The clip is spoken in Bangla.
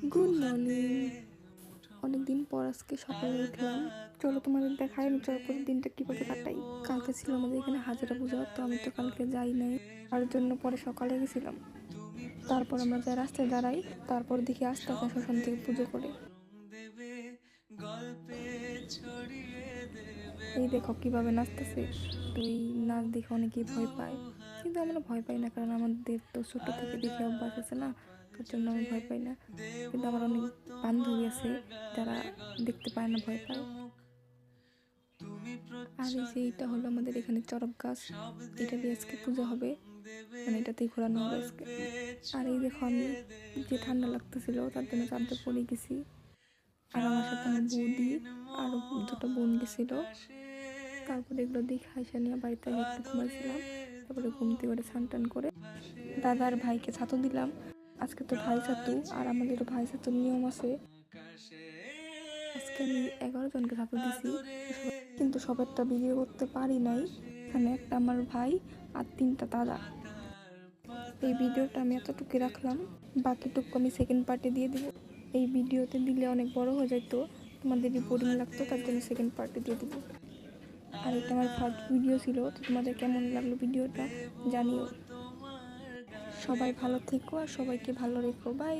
Good morning. অনেকদিন পর আজকে সকালে উঠলাম। চলো তোমাদের দেখাই আমি চরপরের দিনটা কিভাবে কাটাই। কালকে ছিল আমাদের এখানে হাজারা পূজা, তো আমি তো কালকে যাই নাই, তার জন্য পরে সকালে গেছিলাম। তারপর আমরা যাই রাস্তায় দাঁড়াই, তারপর দেখি আস্তে আস্তে শ্মশান থেকে পুজো করে। এই দেখো কিভাবে নাচতেছে। তো এই নাচ দেখে অনেকেই ভয় পায়, কিন্তু আমরা ভয় পাই না, কারণ আমাদের তো ছোট থেকে দেখে অভ্যাস আছে না, তার জন্য আমি ভয় পাই না। কিন্তু আমার অনেক বান্ধবী আছে যারা দেখতে পায় না, ভয় পায়। আর এই যে এইটা হলো আমাদের এখানে চড়ক গাছ, এটা দিয়ে আজকে পুজো হবে, মানে এটাতেই ঘোরানো হবে আজকে। আর এই দেখো আমি যে ঠান্ডা লাগতেছিল তার জন্য চাদর পরে গেছি। আর আমার সাথে আমার বৌদি আর দুটো বোন গেছিল। তারপরে এগুলো দেখে হাসা নিয়ে বাড়িতে একটু ঘুমাইছিলাম। তারপরে ঘুম থেকে করে স্নান টান করে দাদার ভাইকে ছাতু দিলাম। আজকে তো ভাই ছাতু, আর আমাদেরও ভাই ছাতুর নিয়ম আছে। আজকে আমি 11 জনকে ছাতু দিছি, কিন্তু সবারটা ভিডিও করতে পারি নাই। এখানে একটা আমার ভাই আর 3টা দাদা। এই ভিডিওটা আমি এতটুকু রাখলাম, বাকিটুকু আমি সেকেন্ড পার্টে দিয়ে দিব। এই ভিডিওতে দিলে অনেক বড় হয়ে যেত, তোমাদের বোরিং লাগতো, তার জন্য সেকেন্ড পার্টে দিয়ে দিব। আর এটা আমার ফার্স্ট ভিডিও ছিল, তো তোমাদের কেমন লাগলো ভিডিওটা জানিও। সবাই ভালো থেকো আর সবাইকে ভালো রেখো। বাই।